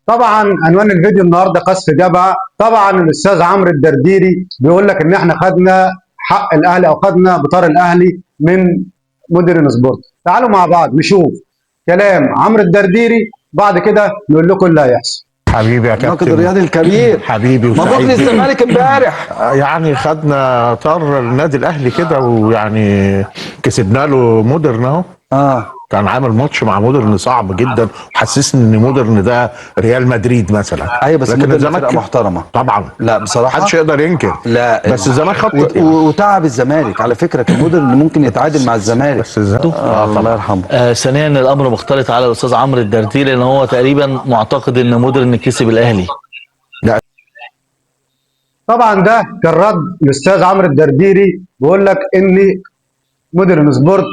طبعا عنوان الفيديو النهارده قذف جبهه. طبعا الاستاذ عمرو الدرديري بيقول لك ان احنا خدنا حق الاهلي او خدنا بطار الاهلي من مودرن سبورت. تعالوا مع بعض نشوف كلام عمرو الدرديري، بعد كده نقول لكم اللي هيحصل. حبيبي يا الناقد كابتن. الرياضي الكبير حبيبي مبروك وسعيد للزمالك امبارح. يعني خدنا طار النادي الاهلي كده، ويعني كسبنا له مودرن اهو. كان عامل ماتش مع مودرن صعب جدا، وحسسني ان مودرن ده ريال مدريد مثلا. ايوه بس لكن مودرن الزمالك فرقه محترمه طبعا، لا بصراحه محدش يقدر ينكر. لا بس الزمالك خط وتعب الزمالك على فكره. كان مودرن ممكن يتعادل مع الزمالك بس الزمالك الله يرحمه. ثانيا الامر مختلط على الاستاذ عمرو الدرديري لان هو تقريبا معتقد ان مودرن كسب الاهلي. طبعا ده كان رد الاستاذ عمرو الدرديري، بيقول لك ان مودرن سبورت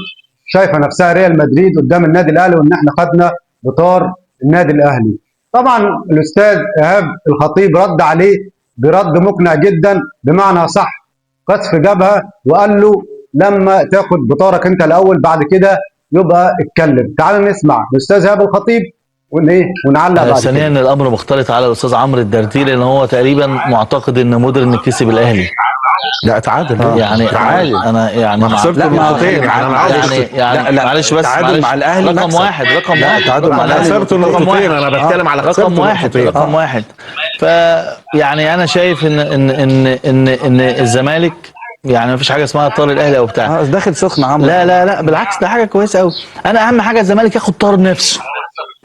شايفه نفسها ريال مدريد قدام النادي الاهلي، وان احنا خدنا بطار النادي الاهلي. طبعا الاستاذ ايهاب الخطيب رد عليه برد مقنع جدا، بمعنى صح قذف جبهه، وقال له لما تاخد بطارك انت الاول بعد كده يبقى اتكلم. تعالوا نسمع الاستاذ ايهاب الخطيب ونعلق بعد ثانيا كده. الامر مختلط على الاستاذ عمرو الدرديري لان هو تقريبا معتقد ان مودرن كسب الاهلي. لا اتعادل. يعني تعادل. انا يعني خسرت نقطتين. يعني معلش بس تعادل مع الاهلي رقم مكسب. واحد تعادل مع الاهلي خسرت نقطتين. انا بتكلم على رقم واحد. رقم واحد. فيعني انا شايف ان الزمالك يعني ما فيش حاجه اسمها طار الاهلي او بتاع داخل سخن عمرو. لا بالعكس، ده حاجه كويسه قوي. انا اهم حاجه الزمالك ياخد طار نفسه،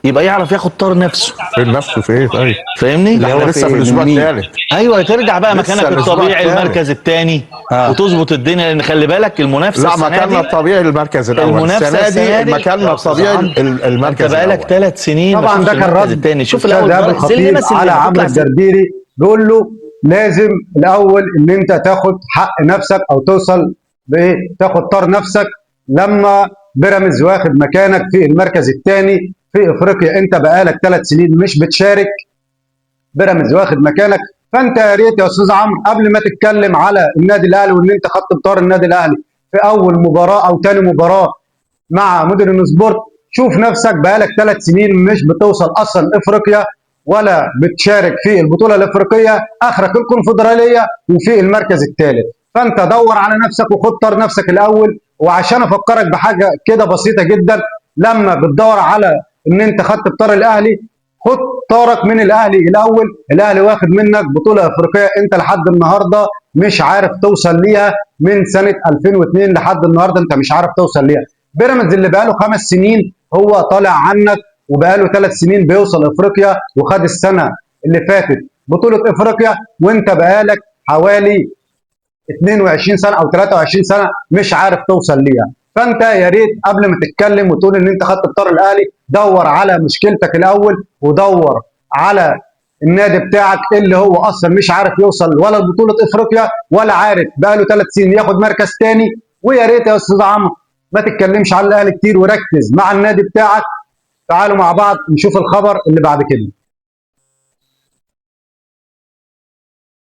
يبقى يعرف ياخد طار نفسه. في نفسه في ايه؟ طيب فاهمني؟ اللي هو لسه في الاسبوع الثالث. ايوه ترجع بقى مكانك الطبيعي المركز الثاني وتظبط الدنيا، لان خلي بالك المنافسه لا مكاننا الطبيعي المركز الاول. المنافسه السنه دي مكاننا الطبيعي المركز الاول. انت بقالك 3 سنين طبعا ده كان رد الثاني. شوف الاول الخطيب على عمرو الدرديري، بيقول له لازم الاول ان انت تاخد حق نفسك او توصل بايه، تاخد طار نفسك. لما بيراميدز واخد مكانك في المركز الثاني في افريقيا، انت بقالك 3 سنين مش بتشارك، بيراميدز واخد مكانك. فانت يا ريت يا استاذ عمرو قبل ما تتكلم على النادي الاهلي وان انت خدت بطار النادي الاهلي في اول مباراه او ثاني مباراه مع مودرن سبورت، شوف نفسك بقالك 3 سنين مش بتوصل اصلا افريقيا ولا بتشارك في البطوله الافريقيه، اخرك الكونفدراليه وفي المركز الثالث. فانت دور على نفسك وخد طار نفسك الاول. وعشان افكرك بحاجه كده بسيطه جدا، لما بتدور على ان انت خدت بطار الاهلي، خد طارك من الاهلي الاول. الاهلي واخد منك بطوله افريقيه انت لحد النهارده مش عارف توصل ليها، من سنه 2002 لحد النهارده انت مش عارف توصل ليها. بيراميدز اللي بقاله 5 سنين هو طالع عنك، وبقاله 3 سنين بيوصل افريقيا، وخد السنه اللي فاتت بطوله افريقيا، وانت بقالك حوالي 22 سنه او 23 سنه مش عارف توصل ليها. فانت يا ريت قبل ما تتكلم وتقول ان انت خدت بطار الاهلي، دور على مشكلتك الاول، ودور على النادي بتاعك اللي هو اصلا مش عارف يوصل ولا لبطوله افريقيا، ولا عارف بقاله 3 سنين ياخد مركز ثاني. ويا ريت يا استاذ عمرو ما تتكلمش على الاهلي كتير وركز مع النادي بتاعك. تعالوا مع بعض نشوف الخبر اللي بعد كده.